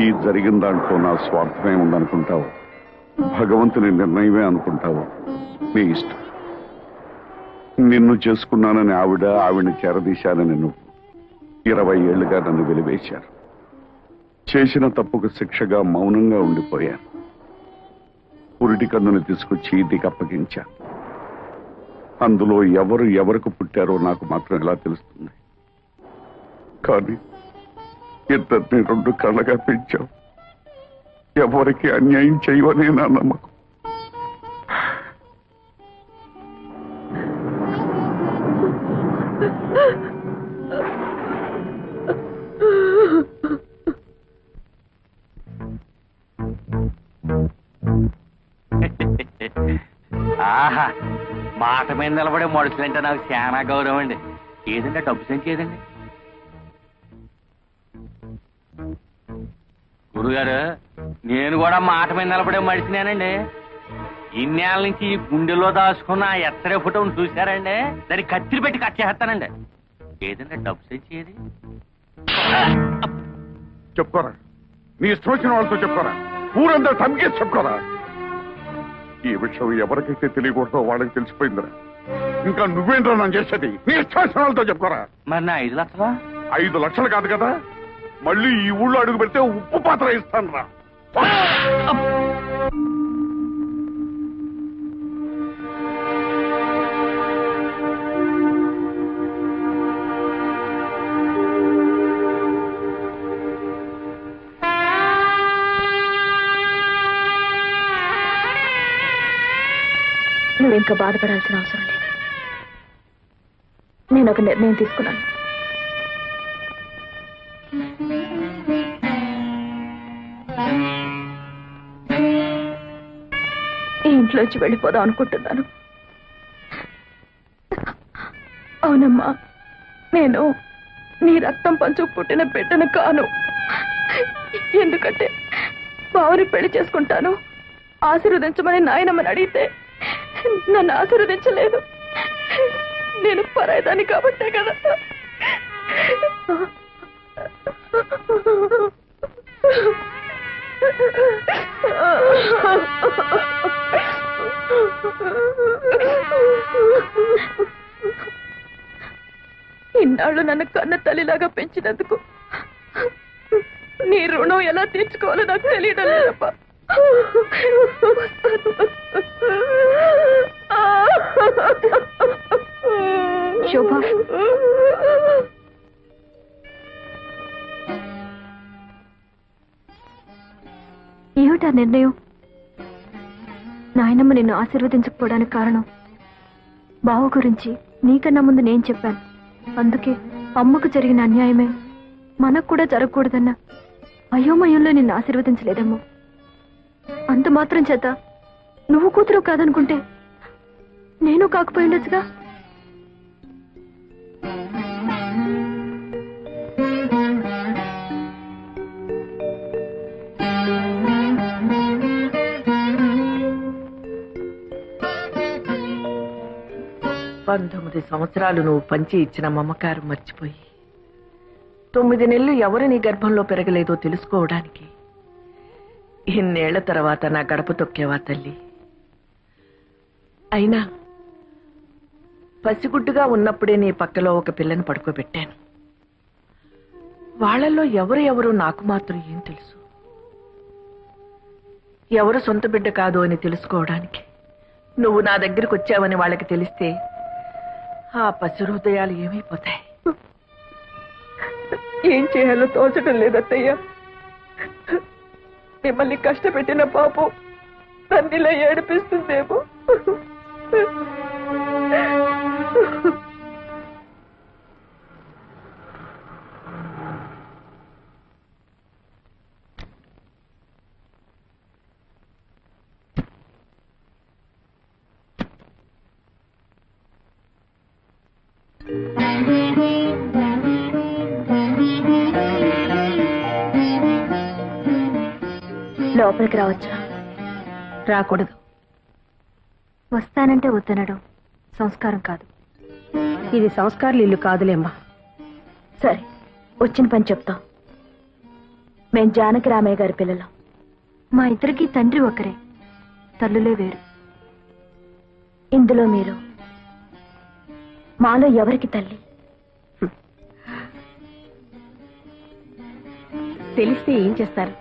ఈ జరిగిన దాంట్లో నా స్వార్థమే ఉందనుకుంటావు, భగవంతుని నిర్ణయమే అనుకుంటావు, నీ ఇష్టం. నిన్ను చేసుకున్నానని ఆవిడ్ని చేరదీశానని నువ్వు 20 ఏళ్లుగా నన్ను వెలివేశారు. చేసిన తప్పుకు శిక్షగా మౌనంగా ఉండిపోయాను. పురిటి కన్నుని తీసుకొచ్చి ఇంటికి అప్పగించాను. అందులో ఎవరు ఎవరికి పుట్టారో నాకు మాత్రం ఎలా తెలుస్తుంది? కానీ ఇద్దరిని 2 కళ్ళగా పెంచావు. ఎవరికి అన్యాయం చేయవనే నా నమ్మకం. ఆహా, మాట మీద నిలబడే మనుషులంటే నాకు చాలా గౌరవం అండి. ఏదండి డబ్బు సంచి ఏదండి? గురుగారు, నేను కూడా మాట మీద నిలబడే మడిచినానండి. ఇన్నేళ్ళ నుంచి ఈ గుండెలో దాచుకున్న ఆ ఎత్తరే ఫోటోను చూశారండి, దాన్ని కత్తిరి పెట్టి కట్ చేస్తానండి. ఏదండి డబ్బు సంచి ఏది? చెప్పుకోరా, నీ ఇష్టం వచ్చిన వాళ్ళతో చెప్పుకోరా, ఊరంతా తమకేసి చెప్పుకోరా. ఈ విషయం ఎవరికైతే తెలియకూడదో వాళ్ళకి తెలిసిపోయిందిరా. ఇంకా నువ్వేంటో నన్ను చేసేది? నీ ఇష్టం వచ్చిన వాళ్ళతో చెప్పుకోరా. మరి నా 5 లక్షలా? 5 లక్షలు కాదు కదా, మళ్ళీ ఈ ఊళ్ళో అడుగు పెడితే ఉప్పు పాత్ర ఇస్తాను రా. నువ్వు ఇంకా బాధపడాల్సిన అవసరం లేదు. నేను ఒక నిర్ణయం తీసుకున్నాను. ఈ ఇంట్లోంచి వెళ్ళిపోదాం అనుకుంటున్నాను. అవునమ్మా, నేను నీ రక్తం పంచుకు పుట్టిన బిడ్డను కాను. ఎందుకంటే బావని పెళ్లి చేసుకుంటాను, ఆశీర్వదించమని నాయనమ్మని అడిగితే నన్ను ఆశీర్వదించలేదు. నేను పరాయిదాన్ని కాబట్టే కదా. ఇన్నాళ్ళు నన్ను కన్న తల్లిలాగా పెంచినందుకు నీ రుణం ఎలా తీర్చుకోవాలో నాకు తెలియడం లేదప్పా. శోభ, ఏమిటా నిర్ణయం? నాయనమ్మ నిన్ను ఆశీర్వదించకపోవడానికి కారణం బావ గురించి నీకన్నా ముందు నేను చెప్పాను. అందుకే అమ్మకు జరిగిన అన్యాయమే మనకు కూడా జరగకూడదన్న అయోమయంలో నిన్ను ఆశీర్వదించలేదమ్మో. అంత మాత్రం చేత నువ్వు కూతురు కాదనుకుంటే నేను కాకపోయి ఉండొచ్చుగా. పంతొమ్మిది సంవత్సరాలు నువ్వు పంచి ఇచ్చిన మమకారం మర్చిపోయి 9 నెలలు ఎవరు నీ గర్భంలో పెరగలేదో తెలుసుకోవడానికి ఇన్నేళ్ల తర్వాత నా గడప తొక్కేవా తల్లి? అయినా పసిగుడ్డుగా ఉన్నప్పుడే నీ పక్కలో ఒక పిల్లని పడుకోబెట్టాను. వాళ్ళల్లో ఎవరు నాకు మాత్రం ఏం తెలుసు? ఎవరు సొంత బిడ్డ కాదు అని తెలుసుకోవడానికి నువ్వు నా దగ్గరికి వచ్చావని వాళ్ళకి తెలిస్తే ఆ పసి హృదయాలు ఏమైపోతాయి? ఏం చేయాలో తోచడం లేదత్తయ్య. మిమ్మల్ని కష్టపెట్టిన పాపం తన్నిలా ఏడిపిస్తుందేమో. లోపలికి రావచ్చా? రాకూడదు. వస్తానంటే వద్దనడం సంస్కారం కాదు. ఇది సంస్కారాలు ఇల్లు కాదులేమ్మా. సరే, వచ్చిన పని చెప్తాం. మేం జానకి రామయ్య గారి పిల్లలం. మా ఇద్దరికి తండ్రి ఒకరే, తల్లులే వేరు. ఇందులో మీరు మాలో ఎవరికి తల్లి? తెలిస్తే ఏం చేస్తారు?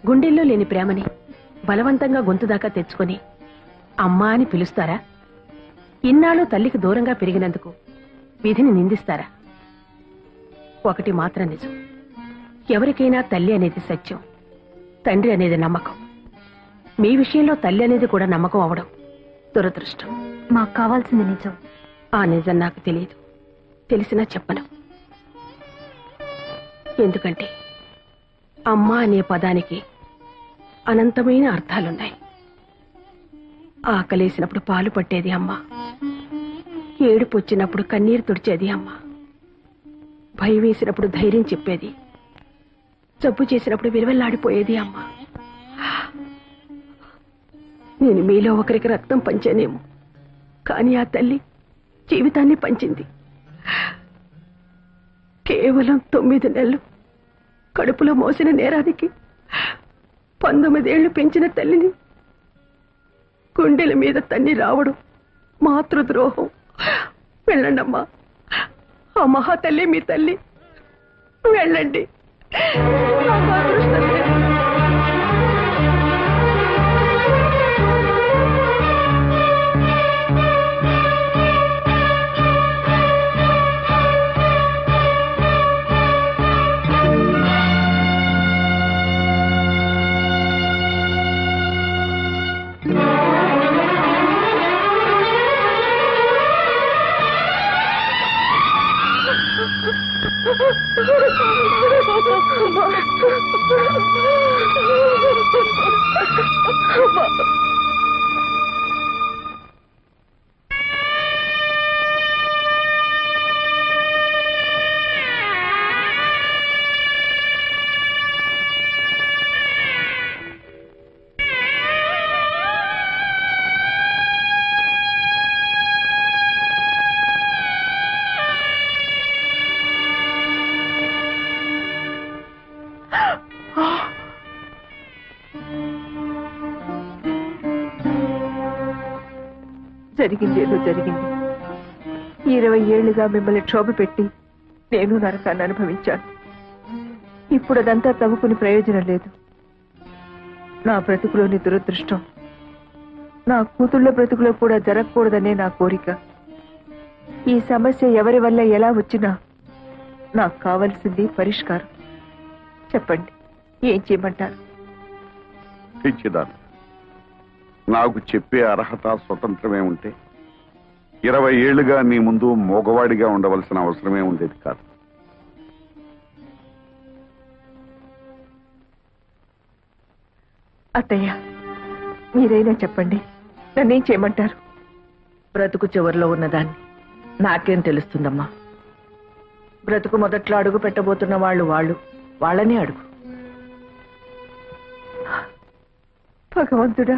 గుండెల్లో లేని ప్రేమని బలవంతంగా గొంతు దాకా తెచ్చుకొని అమ్మా అని పిలుస్తారా? ఇన్నాళ్ళు తల్లికి దూరంగా పెరిగినందుకు విధిని నిందిస్తారా? ఒకటి మాత్రం నిజం, ఎవరికైనా తల్లి అనేది సత్యం, తండ్రి అనేది నమ్మకం. మీ విషయంలో తల్లి అనేది కూడా నమ్మకం అవడం దురదృష్టం. మాకు కావాల్సింది నిజం. ఆ నిజం నాకు తెలియదు, తెలిసినా చెప్పను. ఎందుకంటే అమ్మ అనే పదానికి అనంతమైన అర్థాలున్నాయి. ఆకలేసినప్పుడు పాలు పట్టేది అమ్మ, ఏడుపు వచ్చినప్పుడు కన్నీరు తుడిచేది అమ్మ, భయం వేసినప్పుడు ధైర్యం చెప్పేది, జబ్బు చేసినప్పుడు విలువెల్లాడిపోయేది అమ్మ. నేను మీలో ఒకరికి రక్తం పంచానేమో, కానీ ఆ తల్లి జీవితాన్ని పంచింది. కేవలం 9 నెలలు కడుపులో మోసిన నేరానికి 19 ఏళ్లు పెంచిన తల్లిని గుండెల మీద తన్ని రావడం మాతృద్రోహం. వెళ్ళండమ్మా, ఆ మహాతల్లి మీ తల్లి. వెళ్ళండి. నాకు అదృష్టం లేదు. జరిగిందేదో జరిగింది. 20 ఏళ్లుగా మిమ్మల్ని క్షోభ పెట్టి నేను నరకాన్ని అనుభవించాను. ఇప్పుడు అదంతా తవ్వుకుని ప్రయోజనం లేదు. నా బ్రతుకులోని దురదృష్టం నా కూతుళ్ళ బ్రతుకులో కూడా జరగకూడదనే నా కోరిక. ఈ సమస్య ఎవరి వల్ల ఎలా వచ్చినా నాకు కావలసింది పరిష్కారం. చెప్పండి, ఏం చేయమంటారు? పిచ్చిదాన్ని, నాకు చెప్పే అర్హత స్వతంత్రమే ఉంటే 20 ఏళ్లుగా నీ ముందు మోగవాడిగా ఉండవలసిన అవసరమే ఉండేది కాదు. అత్తయ్య, మీరైనా చెప్పండి, నన్నేం చేయమంటారు? బ్రతుకు చివరిలో ఉన్నదాన్ని నాకేం తెలుస్తుందమ్మా. బ్రతుకు మొదట్లో అడుగు పెట్టబోతున్న వాళ్ళనే అడుగు. భగవంతుడా,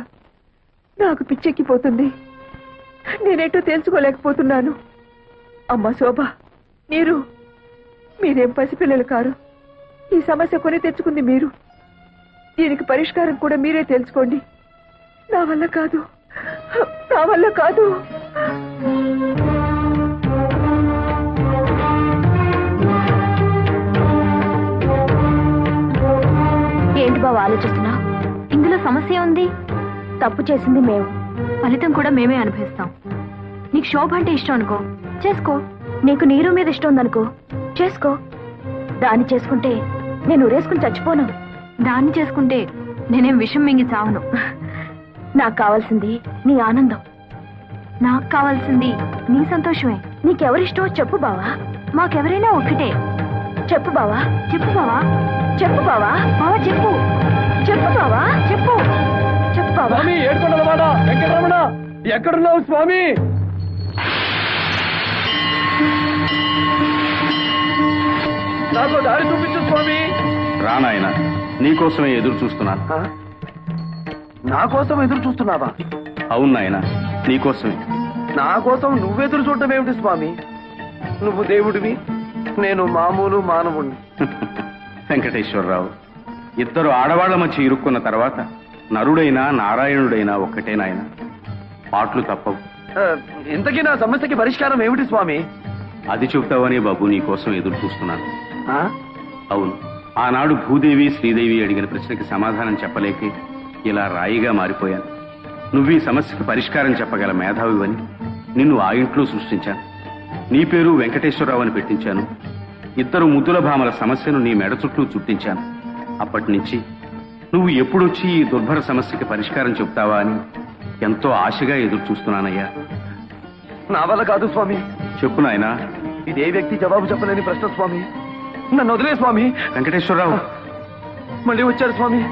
నాకు పిచ్చెక్కిపోతుంది. నేనేటో తెలుసుకోలేకపోతున్నాను. అమ్మ శోభ, మీరేం పసిపిల్లలు కారు. ఈ సమస్య కొని తెచ్చుకుంది మీరు. దీనికి పరిష్కారం కూడా మీరే తెలుసుకోండి. నా వల్ల కాదు, నా వల్ల కాదు. ఏంటి బావ ఆలోచిస్తున్నా? ఇందులో సమస్య ఉంది. తప్పు చేసింది మేము, ఫలితం కూడా మేమే అనుభవిస్తాం. నీకు శోభ అంటే ఇష్టం అనుకో, చేసుకో. నీకు నీరు మీద ఇష్టం ఉందనుకో, చేసుకో. దాన్ని చేసుకుంటే నేను ఊరేసుకుని చచ్చిపోను. దాన్ని చేసుకుంటే నేనేం విషం మింగి చావను. నాకు కావాల్సింది నీ ఆనందం, నాకు కావాల్సింది నీ సంతోషమే. నీకెవరిష్టమో చెప్పు బావా, మాకెవరైనా ఒక్కటే. చెప్పు బావా, చెప్పు బావా, చెప్పు బావా, బావా చెప్పు, చెప్పు బావా, చెప్పు, చెప్పు బావా. ఏడుకొండలవాడ వెంకటరమణ, ఎక్కడున్నావు స్వామి? నాకు దారి చూపించు స్వామి. రానాయన, నీకోసమే ఎదురు చూస్తున్నాను. నా కోసం ఎదురు చూస్తున్నావా? అవును నాయన, నీకోసమే. నా కోసం నువ్వెదురు చూడటం ఏమిటి స్వామి? నువ్వు దేవుడివి, నేను మామూలు మానవుణ్ణి. వెంకటేశ్వరరావు, ఇద్దరు ఆడవాళ్ల మధ్య ఇరుక్కున్న తర్వాత నరుడైనా నారాయణుడైనా ఒక్కటే నాయన. పాటలు తప్పవు. ఇంతకీ నా సమస్యకి పరిష్కారం ఏమిటి స్వామి? అది చెబుతావనే బాబు నీకోసం ఎదురు చూస్తున్నాను. ఆ? అవును, ఆనాడు భూదేవి శ్రీదేవి అడిగిన ప్రశ్నకి సమాధానం చెప్పలేకే ఇలా రాయిగా మారిపోయాను. నువ్వు ఈ సమస్యకి పరిష్కారం చెప్పగల మేధావివని నిన్ను ఆ ఇంట్లో సృష్టించాను. నీ పేరు వెంకటేశ్వరరావు అని పెట్టించాను. ఇద్దరు ముద్దుల భామల సమస్యను నీ మెడ చుట్టూ చుట్టించాను. అప్పటి నుంచి నువ్వు ఎప్పుడొచ్చి ఈ దుర్భర సమస్యకి పరిష్కారం చెప్తావా అని ఎంతో ఆశగా ఎదురు చూస్తున్నానయ్యా. నా వల్ల కాదు స్వామి. చెప్పు నాయనా. ఇదే వ్యక్తి జవాబు చెప్పలేని ప్రశ్న స్వామి. నన్ను వదిలే స్వామి. వెంకటేశ్వరరావు మళ్ళీ వచ్చారు స్వామి.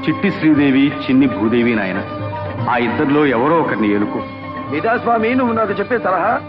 చిట్టి శ్రీదేవి, చిన్ని భూదేవి నాయన. ఆ ఇద్దరిలో ఎవరో ఒకరిని ఎలుకో. ఇదా స్వామి నువ్వు నాకు చెప్పే సలహా?